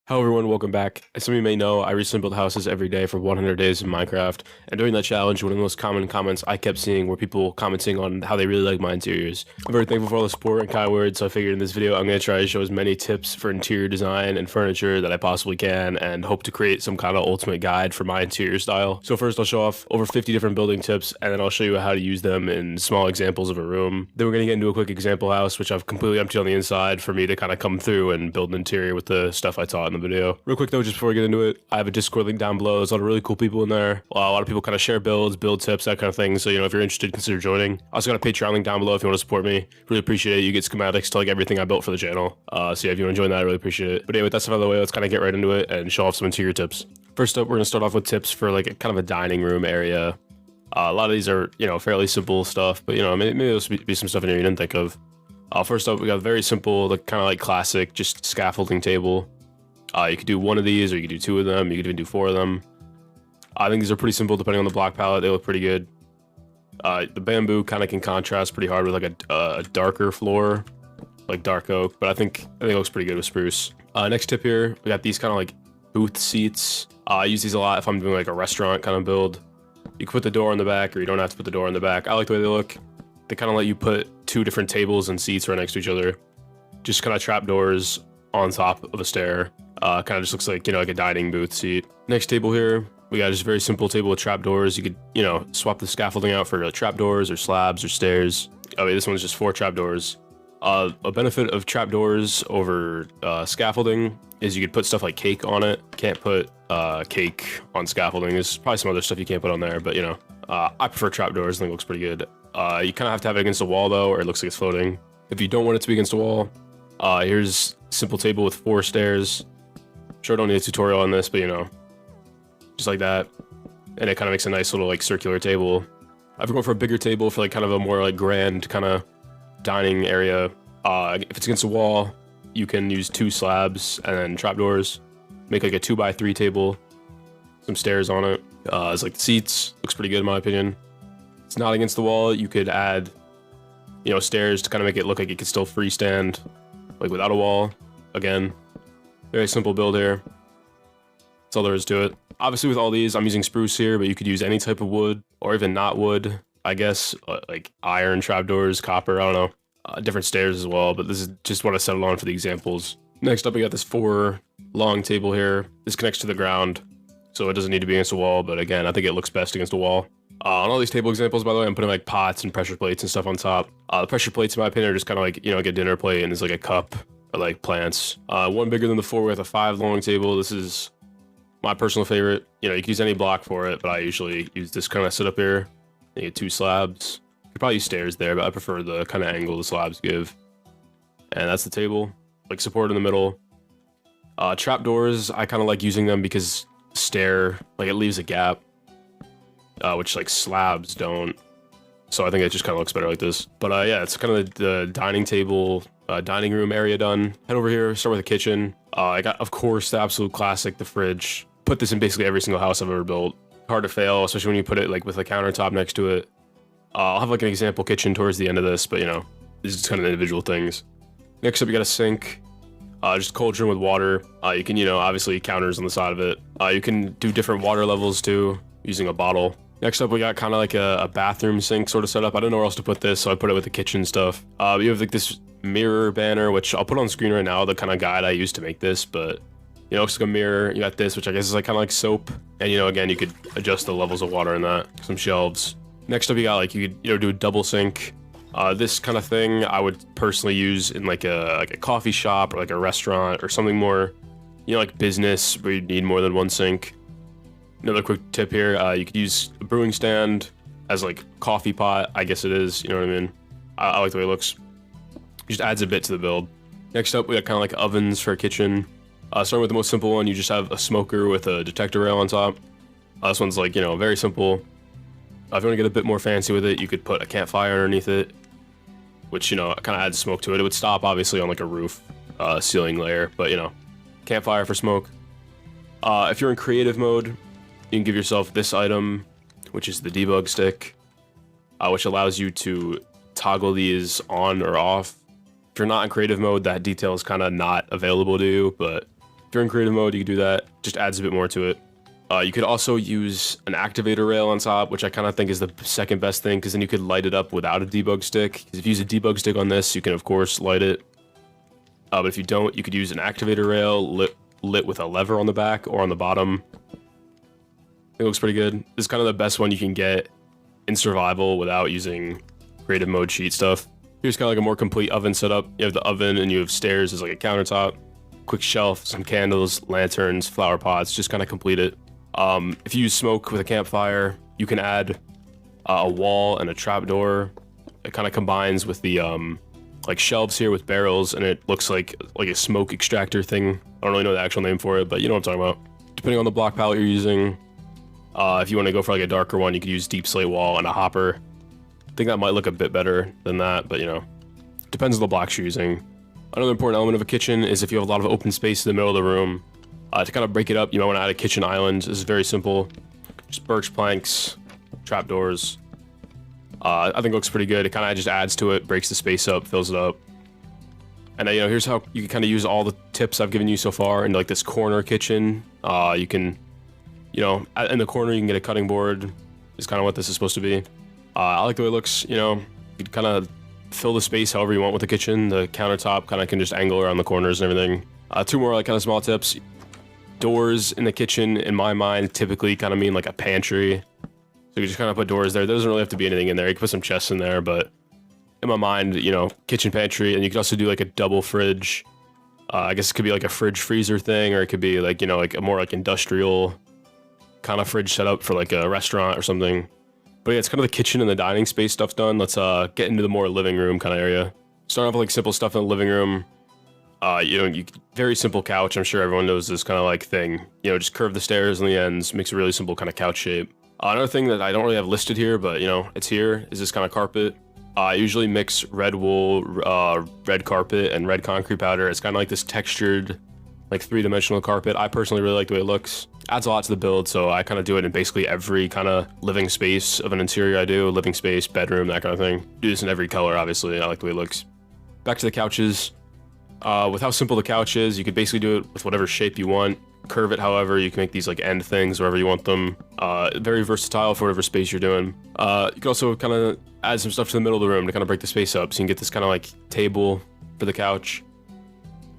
Hello everyone, welcome back. As some of you may know, I recently built houses every day for 100 days in Minecraft, and during that challenge, one of the most common comments I kept seeing were people commenting on how they really like my interiors. I'm very thankful for all the support and kind words, so I figured in this video I'm going to try to show as many tips for interior design and furniture that I possibly can, and hope to create some kind of ultimate guide for my interior style. So first I'll show off over 50 different building tips, and then I'll show you how to use them in small examples of a room. Then we're going to get into a quick example house, which I've completely emptied on the inside for me to kind of come through and build an interior with the stuff I taught in the video. Real quick though, just before I get into it, I have a Discord link down below. There's a lot of really cool people in there. A lot of people kind of share builds, build tips, that kind of thing. So, if you're interested, consider joining. I also got a Patreon link down below if you want to support me. Really appreciate it. You get schematics to like everything I built for the channel. So yeah, if you want to join that, I really appreciate it. But anyway, with that stuff out of the way, let's kind of get right into it and show off some interior tips. First up, we're going to start off with tips for like a kind of a dining room area. A lot of these are, fairly simple stuff, but maybe there'll be some stuff in here you didn't think of. First up, we got very simple, like kind of like classic, just scaffolding table. You could do one of these, or you could do two of them. You could even do four of them. I think these are pretty simple depending on the block palette. They look pretty good. The bamboo kind of can contrast pretty hard with like a darker floor, like dark oak, but I think it looks pretty good with spruce. Next tip here, we got these kind of like booth seats. I use these a lot if I'm doing like a restaurant kind of build. You can put the door in the back, or you don't have to put the door in the back. I like the way they look. They kind of let you put two different tables and seats right next to each other. Just kind of trap doors on top of a stair. Kind of just looks like, like a dining booth seat. Next table here, we got just a very simple table with trap doors. You could, swap the scaffolding out for trap doors or slabs or stairs. Oh wait, this one's just 4 trap doors. A benefit of trap doors over scaffolding is you could put stuff like cake on it. Can't put cake on scaffolding. There's probably some other stuff you can't put on there, but I prefer trap doors. I think it looks pretty good. You kind of have to have it against a wall though, or it looks like it's floating. If you don't want it to be against a wall, here's a simple table with 4 stairs. Sure, don't need a tutorial on this, but just like that, and it kind of makes a nice little like circular table. I've gone for a bigger table for like kind of a more like grand kind of dining area. If it's against a wall, you can use 2 slabs and then trapdoors. Make like a 2x3 table, some stairs on it. It's like the seats, looks pretty good in my opinion. It's not against the wall. You could add, stairs to kind of make it look like it could still freestand, like without a wall. Again, very simple build here. That's all there is to it. Obviously with all these, I'm using spruce here, but you could use any type of wood, or even not wood, I guess, like iron trapdoors, copper, I don't know. Different stairs as well, but this is just what I settled on for the examples. Next up, we got this 4 long table here. This connects to the ground, so it doesn't need to be against a wall, but again, I think it looks best against a wall. On all these table examples, by the way, I'm putting like pots and pressure plates and stuff on top. The pressure plates, in my opinion, are just kind of like, like a dinner plate, and it's like a cup, or like plants. One bigger than the 4 with a 5 long table. This is my personal favorite. You can use any block for it, but I usually use this kind of setup here. You get 2 slabs. You could probably use stairs there, but I prefer the kind of angle the slabs give. And that's the table, like support in the middle. Trapdoors, I kind of like using them because stair, like it leaves a gap, which like slabs don't. So I think it just kind of looks better like this. But yeah, it's kind of the dining table, dining room area done. Head over here, start with the kitchen. I got, of course, the absolute classic, the fridge. Put this in basically every single house I've ever built. Hard to fail, especially when you put it like with a countertop next to it. I'll have like an example kitchen towards the end of this, but this is kind of individual things. Next up, you got a sink. Just a cauldron with water. You can, obviously counters on the side of it. You can do different water levels too, using a bottle. Next up, we got kind of like a bathroom sink sort of setup. I don't know where else to put this, so I put it with the kitchen stuff. You have like this mirror banner, which I'll put on screen right now, the kind of guide I used to make this, but looks like a mirror. You got this, which I guess is like kind of like soap. And again, you could adjust the levels of water in that. Some shelves. Next up, you got like, you could, do a double sink. This kind of thing I would personally use in like a coffee shop or like a restaurant or something more, like business where you need more than one sink. Another quick tip here, you could use a brewing stand as like coffee pot, I guess it is, you know what I mean? I like the way it looks. Just adds a bit to the build. Next up, we got kind of like ovens for a kitchen. Starting with the most simple one, you just have a smoker with a detector rail on top. This one's like, very simple. If you want to get a bit more fancy with it, you could put a campfire underneath it, which, kind of adds smoke to it. It would stop, obviously, on like a roof ceiling layer, but, campfire for smoke. If you're in creative mode, you can give yourself this item, which is the debug stick, which allows you to toggle these on or off. If you're not in creative mode, that detail is kind of not available to you, but If you're in creative mode, you can do that. Just adds a bit more to it. You could also use an activator rail on top, which I kind of think is the second best thing, because then you could light it up without a debug stick. If you use a debug stick on this, you can of course light it. But if you don't, you could use an activator rail lit with a lever on the back or on the bottom. It looks pretty good. This is kind of the best one you can get in survival without using creative mode cheat stuff. Here's kind of like a more complete oven setup. You have the oven and you have stairs as like a countertop, quick shelf, some candles, lanterns, flower pots, just kind of complete it. If you use smoke with a campfire, you can add a wall and a trapdoor. It kind of combines with the like shelves here with barrels, and it looks like a smoke extractor thing. I don't really know the actual name for it, but you know what I'm talking about. Depending on the block palette you're using, if you want to go for like a darker one, you could use deep slate wall and a hopper. I think that might look a bit better than that, but you know, depends on the blocks you're using. Another important element of a kitchen is if you have a lot of open space in the middle of the room, to kind of break it up, you might want to add a kitchen island. This is very simple. Just birch planks, trapdoors. I think it looks pretty good. It kind of just adds to it, breaks the space up, fills it up. And you know, here's how you can kind of use all the tips I've given you so far into like this corner kitchen. You can, you know, in the corner you can get a cutting board. Is kind of what this is supposed to be. I like the way it looks. You know, you can kind of fill the space however you want with the kitchen. The countertop kind of can just angle around the corners and everything. Two more like kind of small tips. Doors in the kitchen, in my mind, typically kind of mean like a pantry. So you just kind of put doors there. There doesn't really have to be anything in there. You can put some chests in there, but in my mind, you know, kitchen pantry. And you could also do like a double fridge. I guess it could be like a fridge freezer thing, or it could be like, you know, like a more like industrial kind of fridge setup for like a restaurant or something. But yeah, it's kind of the kitchen and the dining space stuff's done. Let's get into the more living room kind of area. Starting off with like simple stuff in the living room. You know, very simple couch. I'm sure everyone knows this kind of like thing. You know, just curve the stairs on the ends, makes a really simple kind of couch shape. Another thing that I don't really have listed here, but you know, it's here, is this kind of carpet. I usually mix red wool, red carpet, and red concrete powder. It's kind of like this textured, like three-dimensional carpet. I personally really like the way it looks. Adds a lot to the build, so I kind of do it in basically every kind of living space of an interior I do. Living space, bedroom, that kind of thing. Do this in every color, obviously. I like the way it looks. Back to the couches. With how simple the couch is, you could basically do it with whatever shape you want. Curve it however, you can make these like end things wherever you want them. Very versatile for whatever space you're doing. You can also kind of add some stuff to the middle of the room to kind of break the space up, so you can get this kind of like table for the couch.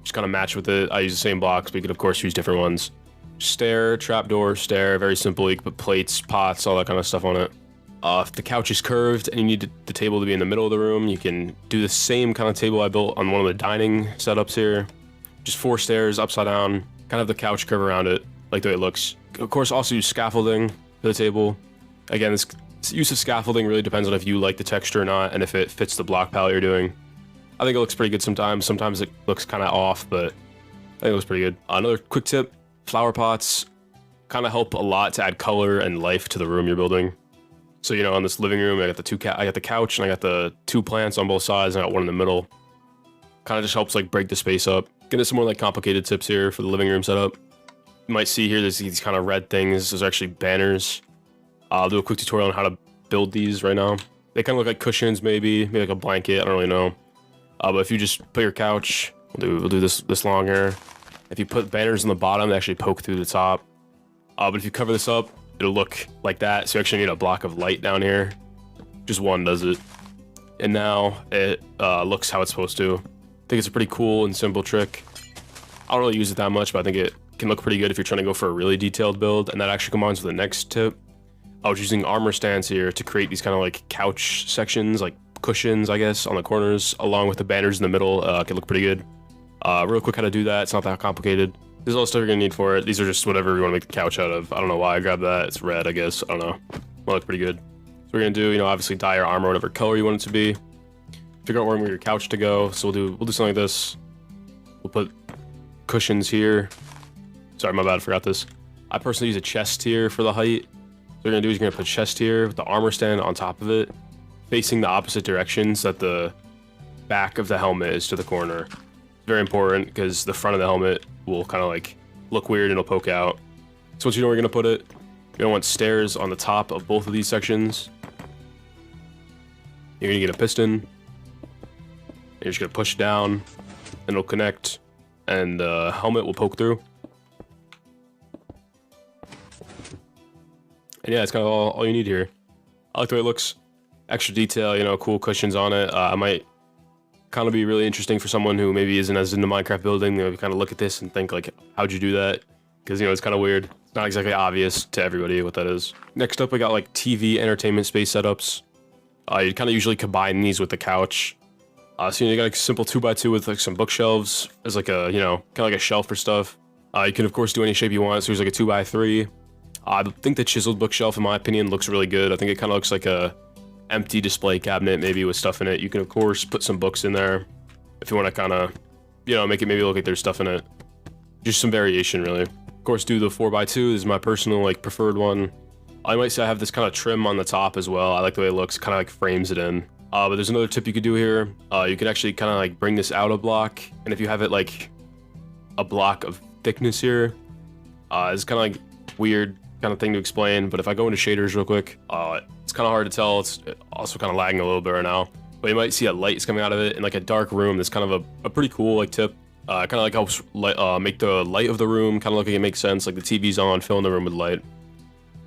Just kind of match with it. I use the same blocks, but you could of course use different ones. Stair, trapdoor, stair, very simple. You can put plates, pots, all that kind of stuff on it. If the couch is curved and you need the table to be in the middle of the room, you can do the same kind of table I built on one of the dining setups here. Just 4 stairs upside down, kind of the couch curve around it, like the way it looks. Of course, also use scaffolding for the table. Again, this use of scaffolding really depends on if you like the texture or not, and if it fits the block palette you're doing. I think it looks pretty good sometimes. Sometimes it looks kind of off, but I think it looks pretty good. Another quick tip, flower pots kind of help a lot to add color and life to the room you're building. So, you know, on this living room, I got the couch and I got the 2 plants on both sides and I got one in the middle. Kind of just helps like break the space up. Getting some more like complicated tips here for the living room setup. You might see here, there's these kind of red things. Those are actually banners. I'll do a quick tutorial on how to build these right now. They kind of look like cushions, maybe like a blanket. I don't really know. But if you just put your couch, we'll do this long here. If you put banners on the bottom, they actually poke through the top. But if you cover this up, it'll look like that. So you actually need a block of light down here. Just one does it. And now it looks how it's supposed to. I think it's a pretty cool and simple trick. I don't really use it that much, but I think it can look pretty good if you're trying to go for a really detailed build. And that actually combines with the next tip. I was using armor stands here to create these kind of like couch sections, like cushions, I guess, on the corners, along with the banners in the middle. It can look pretty good. Real quick how to do that. It's not that complicated. This is all the stuff you're gonna need for it. These are just whatever you want to make the couch out of. I don't know why I grabbed that. It's red, I guess. I don't know. Might look pretty good. So we're gonna do, you know, obviously dye your armor whatever color you want it to be. Figure out where we want your couch to go. So we'll do something like this. We'll put cushions here. Sorry, my bad, I forgot this. I personally use a chest here for the height. What you're gonna do is you're gonna put a chest here with the armor stand on top of it, facing the opposite direction so that the back of the helmet is to the corner. Very important because the front of the helmet will kind of like look weird and it'll poke out. So once you know where you're gonna put it, you're gonna want stairs on the top of both of these sections. You're gonna get a piston. You're just gonna push down, and it'll connect, and the helmet will poke through. And yeah, it's kind of all you need here. I like the way it looks. Extra detail, you know, cool cushions on it. I might kind of be really interesting for someone who maybe isn't as into Minecraft building. They kind of look at this and think like, how'd you do that? Because, you know, it's kind of weird. It's not exactly obvious to everybody what that is. Next up, we got like TV entertainment space setups. You kind of usually combine these with the couch. So you got like a simple 2x2 with like some bookshelves. There's like a, you know, kind of like a shelf for stuff. You can of course do any shape you want. So there's like a 2x3. I think the chiseled bookshelf, in my opinion, looks really good. I think it kind of looks like a empty display cabinet, maybe with stuff in it. You can of course put some books in there if you want to kind of, you know, make it maybe look like there's stuff in it. Just some variation, really. Of course, do the 4x2. This is my personal like preferred one. I might say I have this kind of trim on the top as well. I like the way it looks. Kind of like frames it in. But there's another tip you could do here. You could actually kind of like bring this out a block, and if you have it like a block of thickness here, it's kind of like weird kind of thing to explain. But if I go into shaders real quick, it's kind of hard to tell. It's also kind of lagging a little bit right now. But you might see a light is coming out of it in like a dark room. That's kind of a pretty cool like tip. Kind of like helps make the light of the room kind of look like it makes sense. Like the TV's on, filling the room with light.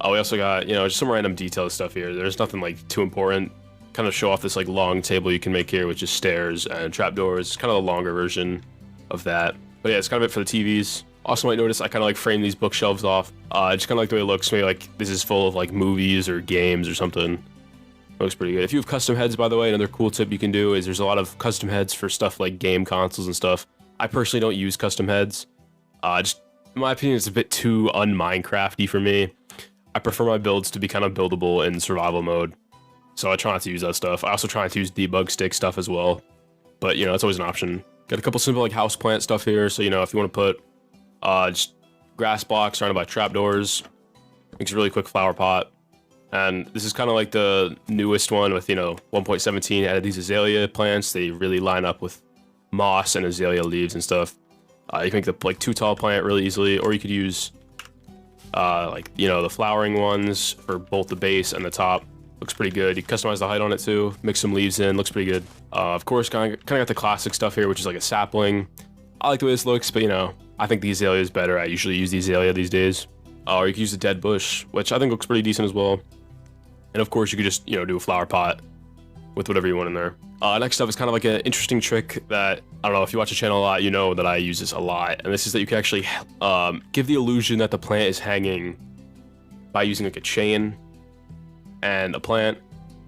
We also got, you know, just some random detail stuff here. There's nothing like too important. Kind of show off this like long table you can make here with just stairs and trapdoors. It's kind of a longer version of that. But yeah, it's kind of it for the TVs. Also might notice I kind of like frame these bookshelves off. Just kind of like the way it looks. Maybe like this is full of like movies or games or something. Looks pretty good. If you have custom heads, by the way, another cool tip you can do is there's a lot of custom heads for stuff like game consoles and stuff. I personally don't use custom heads. Just in my opinion, it's a bit too un-Minecrafty for me. I prefer my builds to be kind of buildable in survival mode. So I try not to use that stuff. I also try not to use debug stick stuff as well. But, you know, it's always an option. Got a couple simple like house plant stuff here. So, you know, if you want to put just grass blocks surrounded by trapdoors, makes a really quick flower pot. And this is kind of like the newest one with, you know, 1.17 added these azalea plants. They really line up with moss and azalea leaves and stuff. You can make the like too tall plant really easily, or you could use like, you know, the flowering ones for both the base and the top. Looks pretty good. You customize the height on it too. Mix some leaves in. Looks pretty good. Of course, kind of got the classic stuff here, which is like a sapling. I like the way this looks, but you know, I think the azalea is better. I usually use the azalea these days. Or you could use the dead bush, which I think looks pretty decent as well. And of course, you could just, you know, do a flower pot with whatever you want in there. Next up is kind of like an interesting trick that, I don't know, if you watch the channel a lot, you know that I use this a lot. And this is that you can actually give the illusion that the plant is hanging by using like a chain and a plant,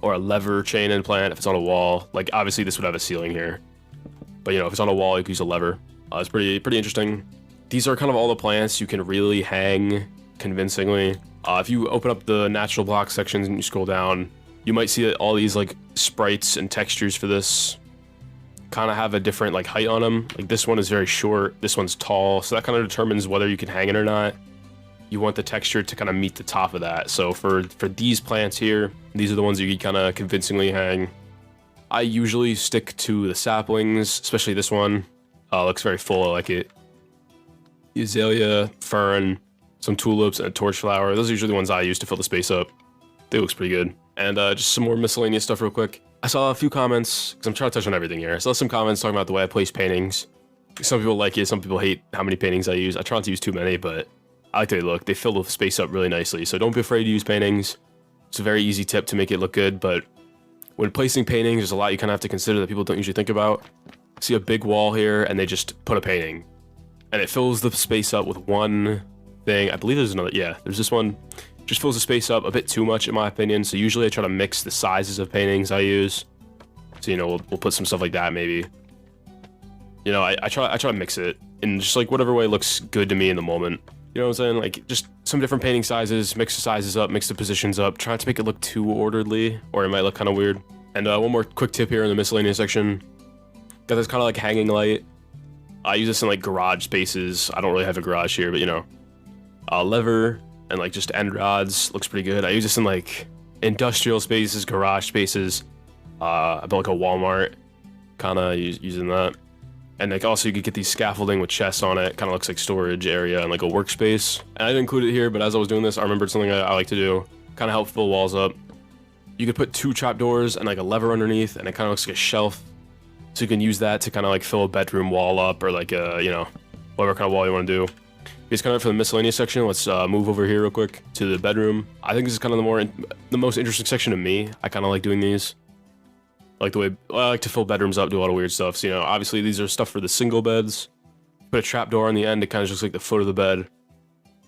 or a lever, chain, and plant if it's on a wall. Like obviously this would have a ceiling here, but you know, if it's on a wall, you can use a lever. It's pretty interesting. These are kind of all the plants you can really hang convincingly. If you open up the natural block sections and you scroll down, you might see that all these like sprites and textures for this kind of have a different like height on them. Like this one is very short, this one's tall, so that kind of determines whether you can hang it or not. You want the texture to kind of meet the top of that. So for these plants here, these are the ones you can kind of convincingly hang. I usually stick to the saplings, especially this one. Looks very full, I like it. The azalea, fern, some tulips, and a torch flower. Those are usually the ones I use to fill the space up. They looks pretty good. And just some more miscellaneous stuff real quick. I saw a few comments, because I'm trying to touch on everything here. I saw some comments talking about the way I place paintings. Some people like it, some people hate how many paintings I use. I try not to use too many, but I like the way they look. They fill the space up really nicely, so don't be afraid to use paintings. It's a very easy tip to make it look good, but when placing paintings, there's a lot you kind of have to consider that people don't usually think about. See a big wall here, and they just put a painting. And it fills the space up with one thing. I believe there's another, yeah, there's this one. Just fills the space up a bit too much, in my opinion, so usually I try to mix the sizes of paintings I use. So, you know, we'll put some stuff like that, maybe. You know, I try to mix it in just like whatever way looks good to me in the moment. You know what I'm saying? Like, just some different painting sizes, mix the sizes up, mix the positions up. Try not to make it look too orderly, or it might look kind of weird. And one more quick tip here in the miscellaneous section. Got this kind of like hanging light. I use this in like garage spaces. I don't really have a garage here, but you know. Lever and like just end rods. Looks pretty good. I use this in like industrial spaces, garage spaces. I built like a Walmart. Kind of using that. And like also you could get these scaffolding with chests on it. Kind of looks like storage area and like a workspace. And I didn't include it here, but as I was doing this, I remembered something I like to do. Kind of help fill walls up. You could put 2 trapdoors and like a lever underneath, and it kind of looks like a shelf. So you can use that to kind of like fill a bedroom wall up, or like a, you know, whatever kind of wall you want to do. It's kind of for the miscellaneous section. Let's move over here real quick to the bedroom. I think this is kind of the most interesting section to me. I kind of like doing these. I like the way I like to fill bedrooms up, do a lot of weird stuff. So, you know, obviously these are stuff for the single beds. Put a trapdoor on the end. It kind of looks like the foot of the bed.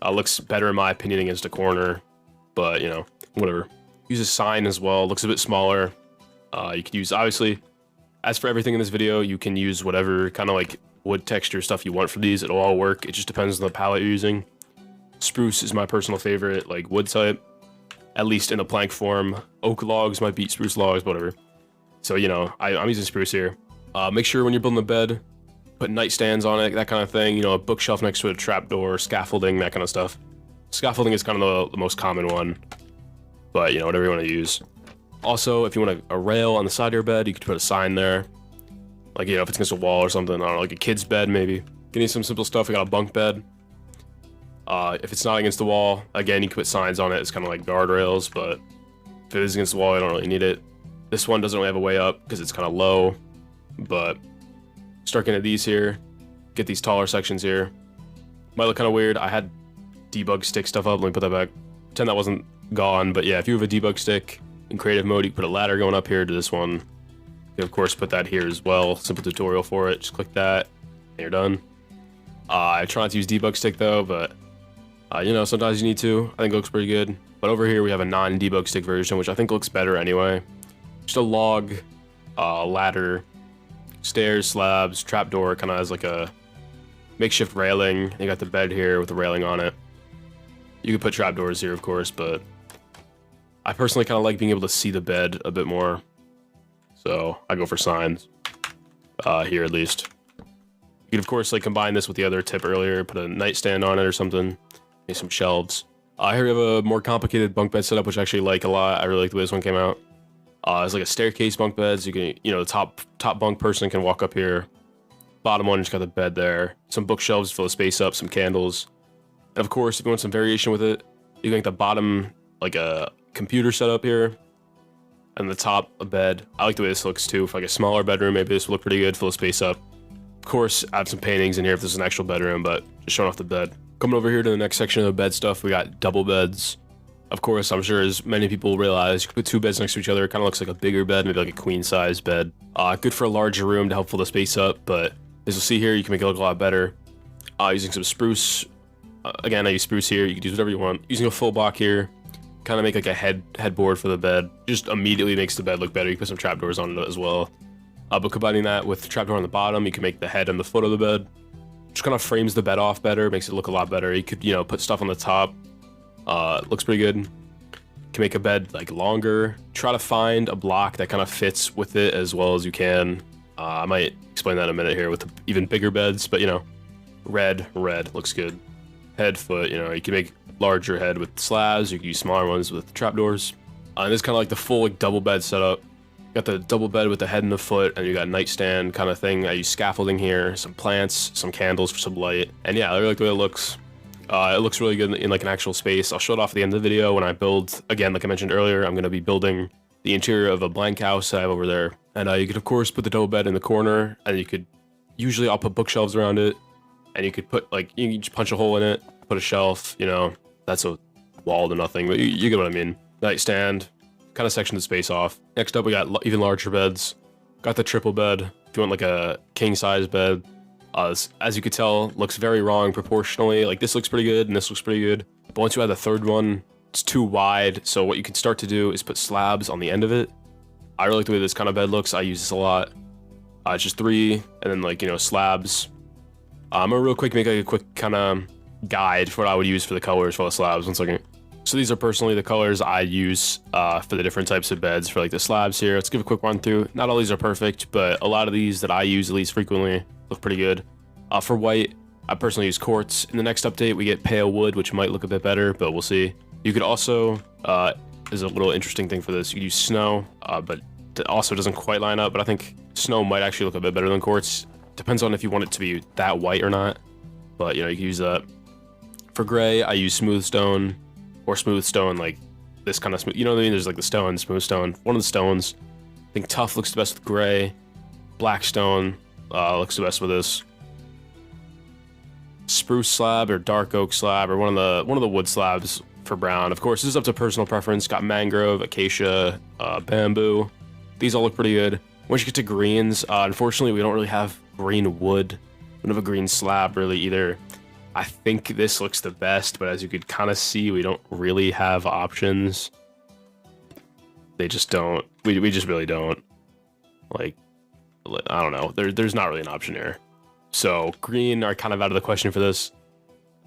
Looks better in my opinion against a corner, but you know, whatever. Use a sign as well. Looks a bit smaller. You could use, obviously, as for everything in this video, you can use whatever kind of like wood texture stuff you want for these. It'll all work. It just depends on the palette you're using. Spruce is my personal favorite, like wood type, at least in a plank form. Oak logs might beat spruce logs, whatever. So, you know, I'm using spruce here. Make sure when you're building a bed, put nightstands on it, that kind of thing. You know, a bookshelf next to a trapdoor, scaffolding, that kind of stuff. Scaffolding is kind of the most common one, but you know, whatever you want to use. Also, if you want a rail on the side of your bed, you could put a sign there. Like, you know, if it's against a wall or something, I don't know, like a kid's bed maybe. Getting some simple stuff, we got a bunk bed. If it's not against the wall, again, you can put signs on it. It's kind of like guardrails, but if it is against the wall, I don't really need it. This one doesn't really have a way up because it's kind of low, but start getting these here. Get these taller sections here. Might look kind of weird. I had debug stick stuff up. Let me put that back. Pretend that wasn't gone, but yeah, if you have a debug stick in creative mode, you can put a ladder going up here to this one. You can, of course, put that here as well. Simple tutorial for it. Just click that, and you're done. I try not to use debug stick though, but you know, sometimes you need to. I think it looks pretty good. But over here we have a non-debug stick version, which I think looks better anyway. Just a log, ladder, stairs, slabs, trapdoor, kind of has like a makeshift railing. You got the bed here with the railing on it. You could put trapdoors here, of course, but I personally kind of like being able to see the bed a bit more. So I go for signs, here at least. You could, of course, like combine this with the other tip earlier, put a nightstand on it or something, maybe some shelves. Here we have a more complicated bunk bed setup, which I actually like a lot. I really like the way this one came out. It's like a staircase bunk beds. You can, you know, the top bunk person can walk up here. Bottom one just got the bed there. Some bookshelves to fill the space up, some candles. And of course, if you want some variation with it, you can make the bottom like a computer setup here. And the top a bed. I like the way this looks too. For like a smaller bedroom, maybe this will look pretty good, fill the space up. Of course, I have some paintings in here if this is an actual bedroom, but just showing off the bed. Coming over here to the next section of the bed stuff, we got double beds. Of course, I'm sure as many people realize, you can put two beds next to each other. It kind of looks like a bigger bed, maybe like a queen size bed. Good for a larger room to help fill the space up, but as you'll see here, you can make it look a lot better. Using some spruce. Again, I use spruce here. You can use whatever you want. Using a full block here, kind of make like a headboard for the bed. Just immediately makes the bed look better. You can put some trapdoors on it as well. But combining that with the trapdoor on the bottom, you can make the head and the foot of the bed. Just kind of frames the bed off better, makes it look a lot better. You could, you know, put stuff on the top. Looks pretty good. Can make a bed like longer. Try to find a block that kind of fits with it as well as you can. I might explain that in a minute here with the even bigger beds, but you know, red looks good. Head, foot, you know, you can make larger head with slabs. You can use smaller ones with trapdoors. And this is kind of like the full like double bed setup. Got the double bed with the head and the foot, and you got a nightstand kind of thing. I use scaffolding here, some plants, some candles for some light, and yeah, I really like the way it looks. It looks really good in like an actual space. I'll show it off at the end of the video when I build. Again, like I mentioned earlier, I'm going to be building the interior of a blank house I have over there. And you could, of course, put the double bed in the corner, and you could, usually I'll put bookshelves around it, and you could put, like, you can just punch a hole in it, put a shelf, you know, that's a wall to nothing, but you get what I mean. Nightstand, kind of section the space off. Next up, we got even larger beds. Got the triple bed, if you want like a king-size bed. As you could tell, looks very wrong proportionally. Like this looks pretty good and this looks pretty good. But once you add the third one, it's too wide. So what you can start to do is put slabs on the end of it. I really like the way this kind of bed looks. I use this a lot. It's just 3 and then like, you know, slabs. I'm gonna real quick make like a quick kind of guide for what I would use for the colors for the slabs. 1 second. So these are personally the colors I use for the different types of beds for like the slabs here. Let's give a quick run through. Not all these are perfect, but a lot of these that I use at least frequently look pretty good. For white, I personally use quartz. In the next update, we get pale wood, which might look a bit better, but we'll see. You could also, there's a little interesting thing for this. You could use snow, but it also doesn't quite line up, but I think snow might actually look a bit better than quartz. Depends on if you want it to be that white or not, but you know, you can use that. For gray, I use smooth stone, or smooth stone, like this kind of smooth, you know what I mean? There's like the stone, smooth stone, one of the stones. I think tough looks the best with gray. Black stone looks the best with this. spruce slab or dark oak slab or one of the wood slabs for brown. Of course, this is up to personal preference. Got mangrove, acacia, bamboo. These all look pretty good. Once you get to greens, unfortunately, we don't really have green wood. We don't have a green slab really either. I think this looks the best, but as you could kind of see, we don't really have options. They just don't. We just really don't. Like, I don't know. There's not really an option here. So green are kind of out of the question for this.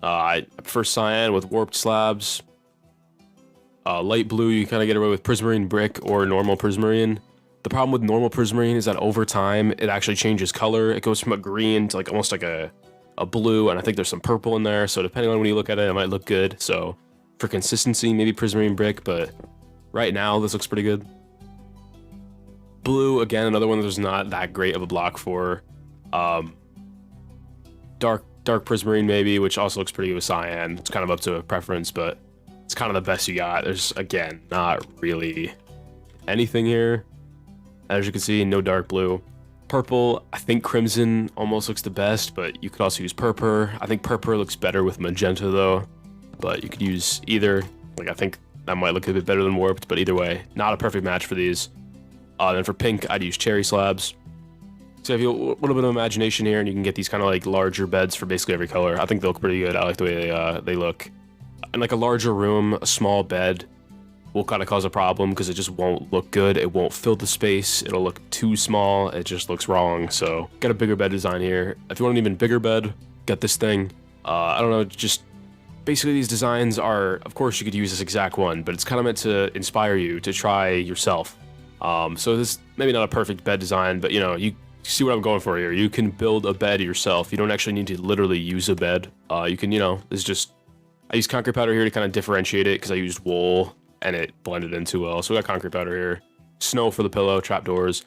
I prefer cyan with warped slabs. Light blue, you kind of get away with prismarine brick or normal prismarine. The problem with normal prismarine is that over time, it actually changes color. It goes from a green to like almost like a blue, and I think there's some purple in there. So depending on when you look at it, it might look good. So for consistency, maybe prismarine brick, but right now this looks pretty good. Blue, again, another one that there's not that great of a block for. Dark prismarine maybe, which also looks pretty good with cyan. It's kind of up to a preference, but it's kind of the best you got. There's, again, not really anything here. As you can see, no dark blue. Purple, I think crimson almost looks the best, but you could also use purple. I think purple looks better with magenta though, but you could use either. Like, I think that might look a bit better than warped, but either way, not a perfect match for these. Then for pink, I'd use cherry slabs. So if you have a little bit of imagination here, and you can get these kind of like larger beds for basically every color. I think they look pretty good. I like the way they look. In like a larger room, a small bed will kind of cause a problem because it just won't look good. It won't fill the space. It'll look too small. It just looks wrong. So got a bigger bed design here. If you want an even bigger bed, got this thing. I don't know, just basically these designs are, of course you could use this exact one, but it's kind of meant to inspire you to try yourself. So this maybe not a perfect bed design, but you know, you see what I'm going for here. You can build a bed yourself. You don't actually need to literally use a bed. You can, you know, it's just, I use concrete powder here to kind of differentiate it because I used wool and it blended in too well. So we got concrete powder here. Snow for the pillow, trapdoors.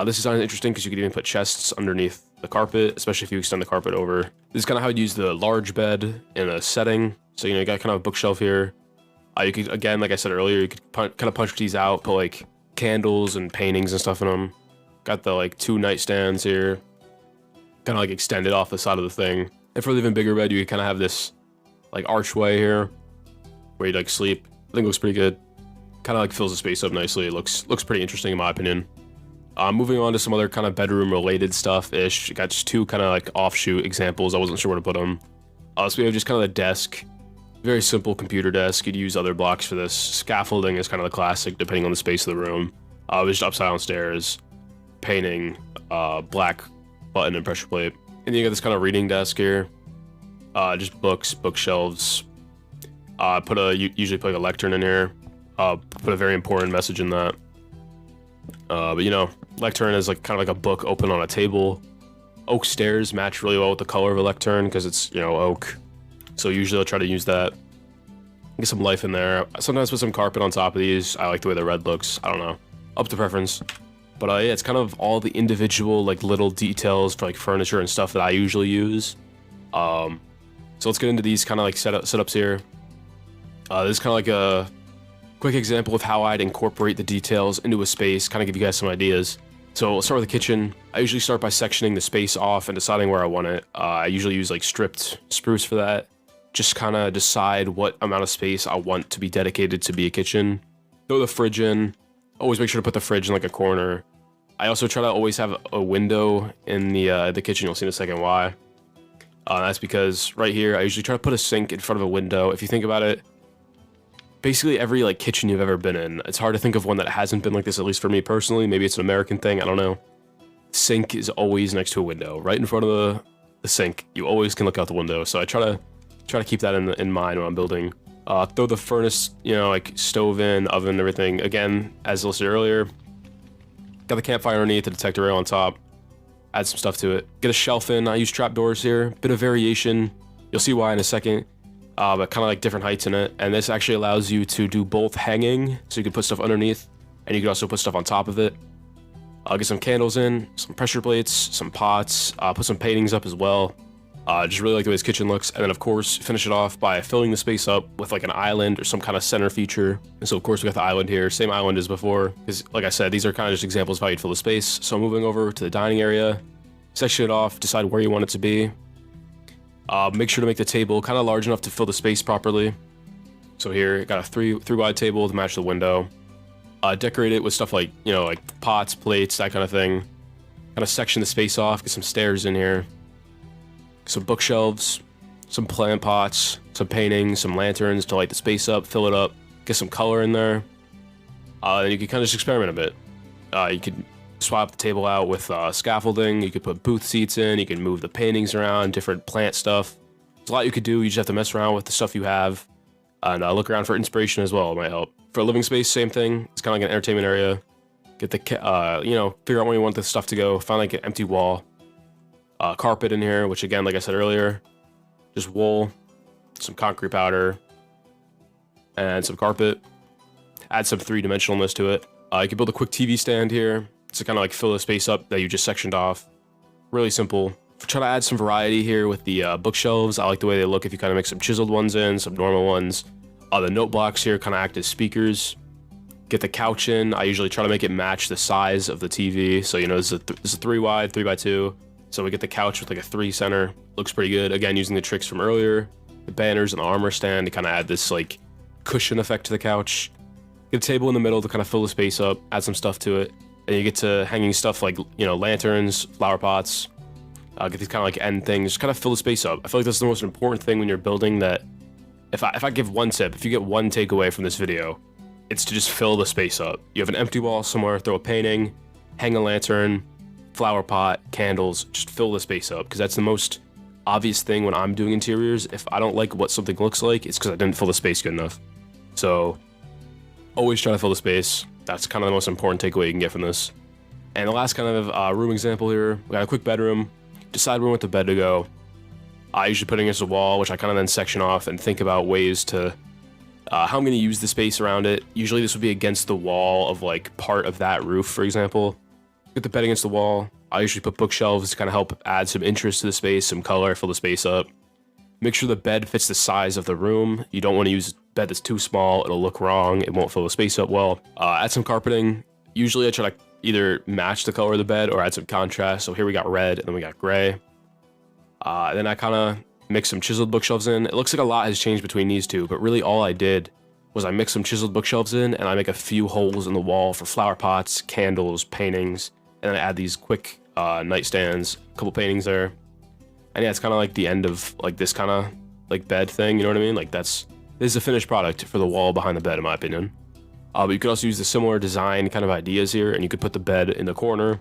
This design is interesting because you could even put chests underneath the carpet, especially if you extend the carpet over. This is kind of how I'd use the large bed in a setting. So, you know, you got kind of a bookshelf here. You could, again, like I said earlier, you could kind of punch these out, put like candles and paintings and stuff in them. Got the like 2 nightstands here. Kind of like extended off the side of the thing. And for the even bigger bed, you could kind of have this like archway here where you'd like sleep. I think it looks pretty good. Kind of like fills the space up nicely. It looks pretty interesting in my opinion. Moving on to some other kind of bedroom related stuff-ish. Got just 2 kind of like offshoot examples. I wasn't sure where to put them. So we have just kind of the desk. Very simple computer desk. You'd use other blocks for this. Scaffolding is kind of the classic depending on the space of the room. It was just upside down stairs. Painting, black button and pressure plate. And then you got this kind of reading desk here. Just books, bookshelves. Usually put like a lectern in here. Put a very important message in that. But you know, lectern is like kind of like a book open on a table. Oak stairs match really well with the color of a lectern because it's, you know, oak. So usually I'll try to use that. Get some life in there. Sometimes put some carpet on top of these. I like the way the red looks. I don't know. Up to preference. But yeah, it's kind of all the individual like little details for like furniture and stuff that I usually use. So let's get into these kind of like setups here. This is kind of like a quick example of how I'd incorporate the details into a space, kind of give you guys some ideas. So we'll start with the kitchen. I usually start by sectioning the space off and deciding where I want it. I usually use like stripped spruce for that. Just kind of decide what amount of space I want to be dedicated to be a kitchen. Throw the fridge in. Always make sure to put the fridge in like a corner. I also try to always have a window in the kitchen. You'll see in a second why. That's because right here, I usually try to put a sink in front of a window. If you think about it, basically every like kitchen you've ever been in, it's hard to think of one that hasn't been like this, at least for me personally. Maybe it's an American thing, I don't know. Sink is always next to a window, right in front of the sink. You always can look out the window. So I try to keep that in mind when I'm building. Throw the furnace, you know, like stove in, oven, everything. Again, as listed earlier, got the campfire underneath, the detector rail on top. Add some stuff to it. Get a shelf in. I use trapdoors here. Bit of variation. You'll see why in a second. But kind of like different heights in it. And this actually allows you to do both hanging, so you can put stuff underneath, and you can also put stuff on top of it. I'll get some candles in, some pressure plates, some pots, put some paintings up as well. Just really like the way this kitchen looks. And then of course, finish it off by filling the space up with like an island or some kind of center feature. And so of course we got the island here, same island as before. Because like I said, these are kind of just examples of how you'd fill the space. So moving over to the dining area, section it off, decide where you want it to be. Make sure to make the table kind of large enough to fill the space properly. So here, got a three wide table to match the window. Decorate it with stuff like, you know, like pots, plates, that kind of thing. Kind of section the space off, get some stairs in here. Some bookshelves, some plant pots, some paintings, some lanterns to light the space up, fill it up, get some color in there. Then you can kind of just experiment a bit. You could swap the table out with scaffolding, you could put booth seats in, you can move the paintings around, different plant stuff. There's a lot you could do, you just have to mess around with the stuff you have, and look around for inspiration as well, it might help. For a living space, same thing, it's kind of like an entertainment area. Get the, you know, figure out where you want the stuff to go, find like an empty wall. Carpet in here, which again, like I said earlier, just wool, some concrete powder, and some carpet. Add some three-dimensionalness to it. You can build a quick TV stand here to kind of like fill the space up that you just sectioned off. Really simple. Try to add some variety here with the bookshelves. I like the way they look if you kind of mix some chiseled ones in, some normal ones. The note blocks here kind of act as speakers. Get the couch in. I usually try to make it match the size of the TV. So, you know, this is a 3 wide, 3x2. So we get the couch with like a 3 center. Looks pretty good. Again, using the tricks from earlier. The banners and the armor stand to kind of add this like cushion effect to the couch. Get a table in the middle to kind of fill the space up, add some stuff to it. And you get to hanging stuff like, you know, lanterns, flower pots. Get these kind of like end things, just kind of fill the space up. I feel like that's the most important thing when you're building that. If I give one tip, if you get one takeaway from this video, it's to just fill the space up. You have an empty wall somewhere, throw a painting, hang a lantern, flower pot, candles, just fill the space up, because that's the most obvious thing when I'm doing interiors. If I don't like what something looks like, it's because I didn't fill the space good enough. So always try to fill the space. That's kind of the most important takeaway you can get from this. And the last kind of room example here, we got a quick bedroom. Decide where we want the bed to go. I usually put it against a wall, which I kind of then section off and think about ways to how I'm going to use the space around it. Usually this would be against the wall of like part of that roof, for example. Get the bed against the wall. I usually put bookshelves to kind of help add some interest to the space, some color, fill the space up. Make sure the bed fits the size of the room. You don't want to use a bed that's too small. It'll look wrong. It won't fill the space up well. Add some carpeting. Usually I try to either match the color of the bed or add some contrast. So here we got red and then we got gray. Then I kind of mix some chiseled bookshelves in. It looks like a lot has changed between these two, but really all I did was I mixed some chiseled bookshelves in and I make a few holes in the wall for flower pots, candles, paintings, and then I add these quick nightstands, a couple paintings there. And yeah, it's kind of like the end of like this kind of like bed thing, you know what I mean? Like this is a finished product for the wall behind the bed, in my opinion. But you could also use the similar design kind of ideas here, and you could put the bed in the corner.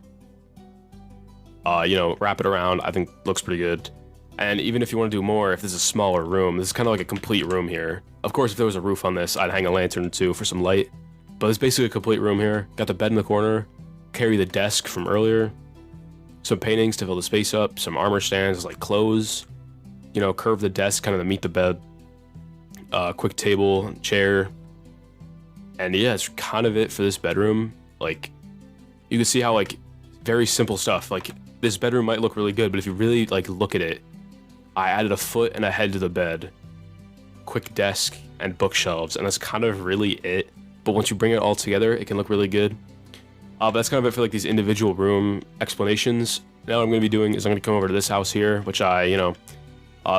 You know, wrap it around. I think looks pretty good. And even if you want to do more, if this is a smaller room, this is kind of like a complete room here. Of course, if there was a roof on this, I'd hang a lantern too for some light. But it's basically a complete room here. Got the bed in the corner, carry the desk from earlier, some paintings to fill the space up, some armor stands like clothes, you know, curve the desk kind of to meet the bed, quick table, chair. And yeah, it's kind of it for this bedroom. Like, you can see how like very simple stuff, like this bedroom might look really good, but if you really like look at it, I added a foot and a head to the bed, quick desk and bookshelves, and that's kind of really it. But once you bring it all together, it can look really good. But that's kind of it for like these individual room explanations. Now what I'm going to be doing is I'm going to come over to this house here, which I, you know,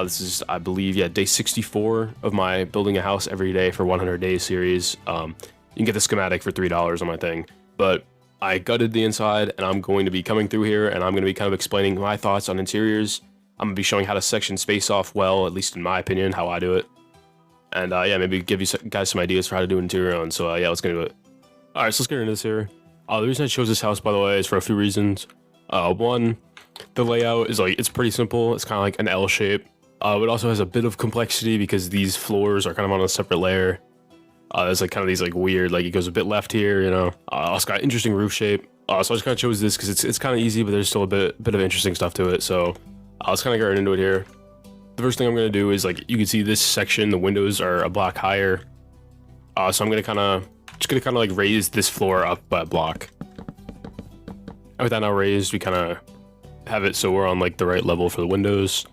this is, I believe, yeah, day 64 of my building a house every day for 100 days series. You can get the schematic for $3 on my thing, but I gutted the inside and I'm going to be coming through here and I'm going to be kind of explaining my thoughts on interiors. I'm going to be showing how to section space off well, at least in my opinion, how I do it. And yeah, maybe give you guys some ideas for how to do interior on. So yeah, let's get into it. All right, so let's get into this here. The reason I chose this house, by the way, is for a few reasons. One, the layout is like, it's pretty simple. It's kind of like an L shape. It also has a bit of complexity because these floors are kind of on a separate layer. There's like kind of these like weird, like it goes a bit left here, you know. Also got interesting roof shape. So I just kind of chose this because it's kind of easy, but there's still a bit of interesting stuff to it. So let's kind of get right into it here. The first thing I'm going to do is like, you can see this section, the windows are a block higher. So I'm going to just kind of like raise this floor up by a block. And with that now raised, we kind of have it so we're on like the right level for the windows.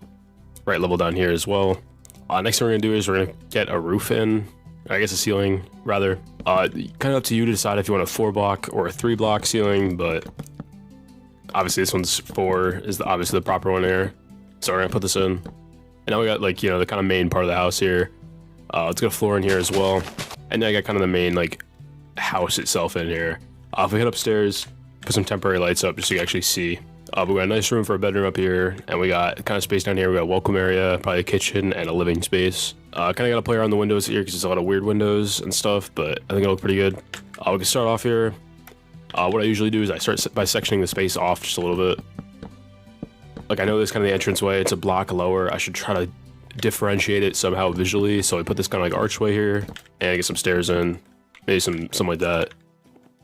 Right level down here as well. Next thing we're going to do is we're going to get a roof in. I guess a ceiling, rather. Kind of up to you to decide if you want a 4-block or a 3-block ceiling, but obviously this one's 4 is obviously the proper one here. So we're gonna put this in. And now we got like, you know, the kind of main part of the house here. Let's get a floor in here as well. And then I got kind of the main like house itself in here. If we head upstairs, put some temporary lights up just so you can actually see. We got a nice room for a bedroom up here, and we got kind of space down here. We got a welcome area, probably a kitchen, and a living space. Kind of got to play around the windows here because there's a lot of weird windows and stuff, but I think it'll look pretty good. We can start off here. What I usually do is I start by sectioning the space off just a little bit. Like, I know this is kind of the entranceway. It's a block lower. I should try to differentiate it somehow visually. So we put this kind of like archway here, and get some stairs in, maybe something like that,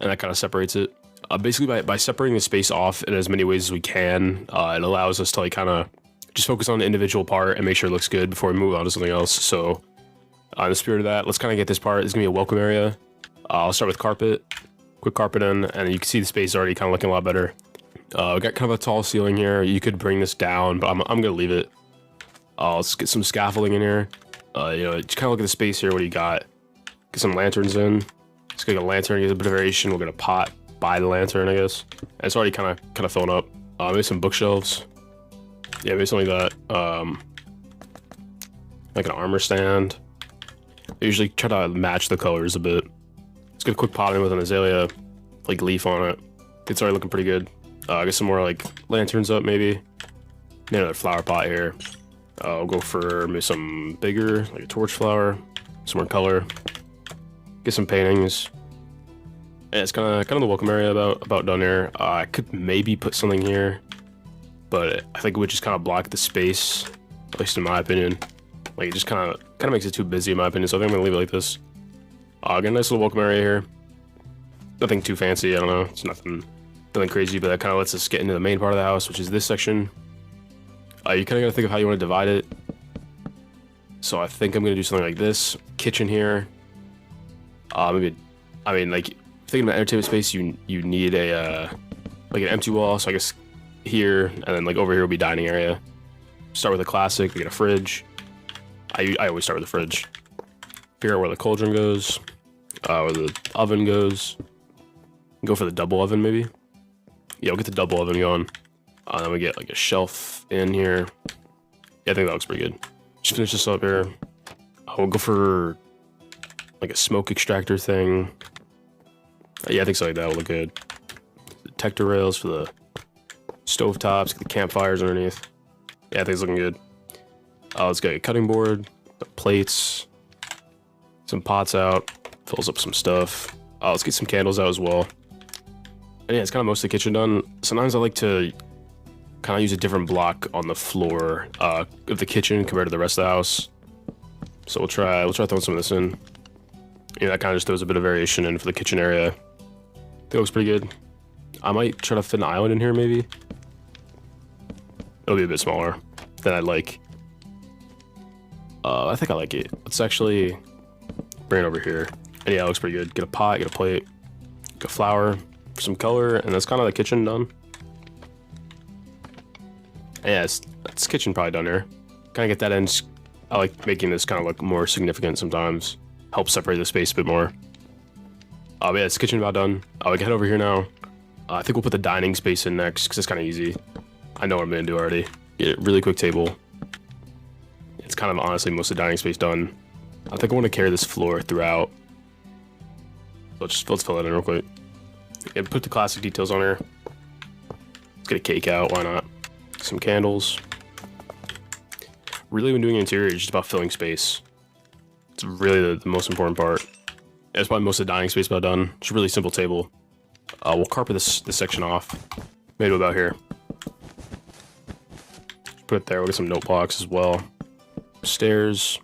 and that kind of separates it. Basically, by separating the space off in as many ways as we can, it allows us to like kind of just focus on the individual part and make sure it looks good before we move on to something else. So, in the spirit of that, let's kind of get this part. This is gonna be a welcome area. I'll start with carpet, quick carpet in, and you can see the space already kind of looking a lot better. We got kind of a tall ceiling here. You could bring this down, but I'm gonna leave it. Let's get some scaffolding in here. You know, just kind of look at the space here. What do you got? Get some lanterns in. Let's get a lantern. Get a bit of variation. We'll get a pot by the lantern, I guess. And it's already kind of filling up. Maybe some bookshelves. Yeah, maybe something like that. Like an armor stand. I usually try to match the colors a bit. Let's get a quick pot in with an azalea, like leaf on it. It's already looking pretty good. Get some more like lanterns up, maybe. Another flower pot here. I'll go for maybe some bigger, like a torch flower, some more color. Get some paintings. And it's kind of the welcome area about done here. I could maybe put something here, but I think it would just kind of block the space, at least in my opinion. Like, it just kind of makes it too busy in my opinion. So I think I'm gonna leave it like this. Get a nice little welcome area here. Nothing too fancy. I don't know. It's nothing crazy, but that kind of lets us get into the main part of the house, which is this section. You kind of gotta think of how you want to divide it. So I think I'm gonna do something like this. Kitchen here. Maybe, I mean, like, thinking about entertainment space, you need a like an empty wall. So I guess here, and then like over here will be dining area. Start with a classic. We get a fridge. I always start with the fridge. Figure out where the cauldron goes, where the oven goes. Go for the double oven maybe. Yeah, we'll get the double oven going. Then we get like a shelf in here. Yeah, I think that looks pretty good. Just finish this up here. We'll go for like a smoke extractor thing. Yeah, I think something like that will look good. Detector rails for the stove tops, get the campfires underneath. Yeah, I think it's looking good. Let's get a cutting board, the plates, some pots out, fills up some stuff. Let's get some candles out as well. And yeah, it's kind of most of the kitchen done. Sometimes I like to kind of use a different block on the floor of the kitchen compared to the rest of the house. So we'll try throwing some of this in. Yeah, that kind of just throws a bit of variation in for the kitchen area. That looks pretty good. I might try to fit an island in here, maybe. It'll be a bit smaller than I'd like. I think I like it. Let's actually bring it over here. And yeah, it looks pretty good. Get a pot, get a plate, get a flower, some color, and that's kind of the kitchen done. And yeah, it's kitchen probably done here. Kind of get that in. I like making this kind of look more significant sometimes. Help separate the space a bit more. But yeah, it's kitchen about done. We can head over here now. I think we'll put the dining space in next because it's kind of easy. I know what I'm gonna do already. Get a really quick table. It's kind of honestly most of the dining space done. I think I want to carry this floor throughout. Let's fill it in real quick. Yeah, put the classic details on here. Let's get a cake out. Why not? Some candles. Really, when doing interior, it's just about filling space. It's really the most important part. That's probably most of the dining space about done. It's a really simple table. We'll carpet this section off. Maybe about here. Put it there. We'll get some note blocks as well. Stairs.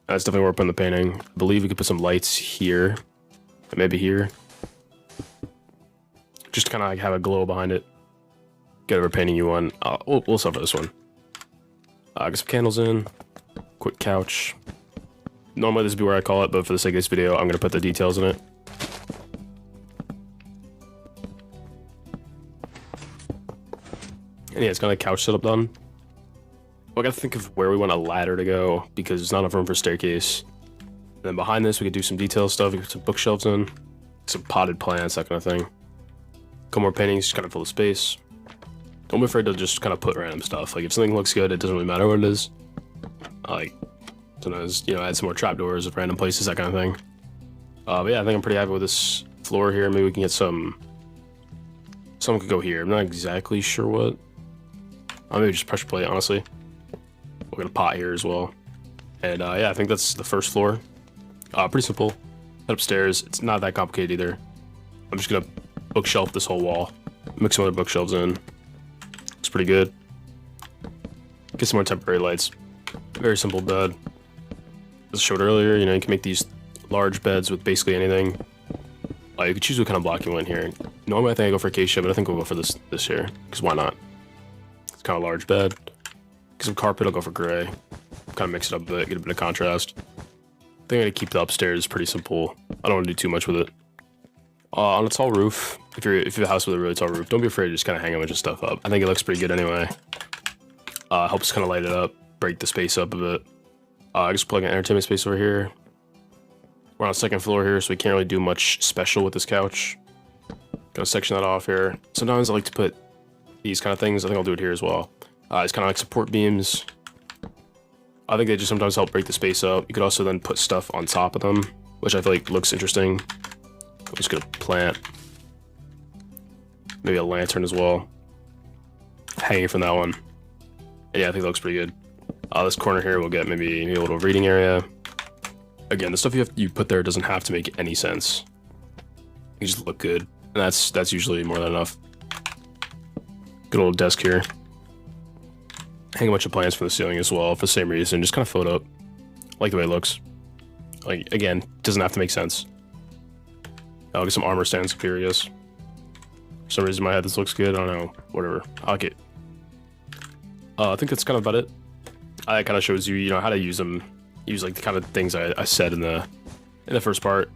That's definitely where we're putting the painting. I believe we could put some lights here. And maybe here. Just to kind of like have a glow behind it. Get whatever painting you want. We'll start for this one. Get some candles in. Quick couch. Normally this would be where I call it, but for the sake of this video, I'm going to put the details in it. And yeah, it's kind of couch setup done. Well, I got to think of where we want a ladder to go, because there's not enough room for a staircase. And then behind this, we could do some detail stuff. We could put some bookshelves in. Some potted plants, that kind of thing. A couple more paintings, just kind of fill the space. Don't be afraid to just kind of put random stuff. Like, if something looks good, it doesn't really matter what it is. Like sometimes, you know, add some more trapdoors at random places, that kind of thing. But yeah, I think I'm pretty happy with this floor here. Maybe we can get some. Someone could go here. I'm not exactly sure what. Maybe just pressure plate, honestly. We're gonna pot here as well. And yeah, I think that's the first floor. Pretty simple. Head upstairs. It's not that complicated either. I'm just gonna bookshelf this whole wall. Mix some other bookshelves in. It's pretty good. Get some more temporary lights. Very simple bed. As I showed earlier, you know, you can make these large beds with basically anything. You could choose what kind of block you want here. Normally I think I go for acacia, but I think we'll go for this here, because why not? It's kind of a large bed. Get some carpet, I'll go for gray. Kind of mix it up a bit, get a bit of contrast. I think I'm gonna keep the upstairs pretty simple. I don't want to do too much with it. On a tall roof, if you have a house with a really tall roof, don't be afraid to just kind of hang a bunch of stuff up. I think it looks pretty good anyway. Helps kind of light it up, break the space up a bit. Just plug an entertainment space over here. We're on the second floor here, so we can't really do much special with this couch. Gonna section that off here. Sometimes I like to put these kind of things. I think I'll do it here as well. It's kind of like support beams. I think they just sometimes help break the space up. You could also then put stuff on top of them, which I feel like looks interesting. I'm just gonna plant maybe a lantern as well, hanging from that one. And yeah, I think that looks pretty good. This corner here we'll get maybe a little reading area. Again, the stuff you put there doesn't have to make any sense. You just look good, and that's usually more than enough. Good old desk here. Hang a bunch of plants from the ceiling as well for the same reason. Just kind of float up. Like the way it looks. Like, again, doesn't have to make sense. I'll get some armor stands up here, I guess. For some reason in my head this looks good. I don't know. Whatever. I'll get. I think that's kind of about it. It kind of shows you, you know, how to use them. Use like the kind of things I said in the first part.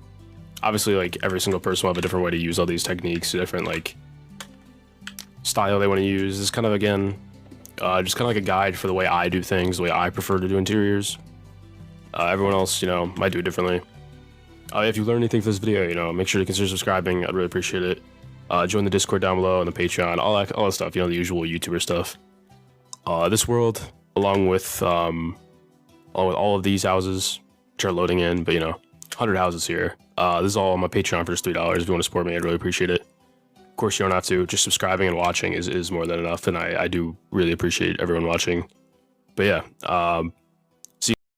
Obviously, like every single person will have a different way to use all these techniques, a different like style they want to use. This is kind of, again, just kind of like a guide for the way I do things, the way I prefer to do interiors. Everyone else, you know, might do it differently. If you learned anything from this video, you know, make sure to consider subscribing. I'd really appreciate it. Join the Discord down below and the Patreon, all that stuff. You know, the usual YouTuber stuff. This world, along with all of these houses, which are loading in, but you know, 100 houses here. This is all on my Patreon for just $3. If you want to support me, I'd really appreciate it. Of course, you don't have to. Just subscribing and watching is more than enough, and I do really appreciate everyone watching. But yeah,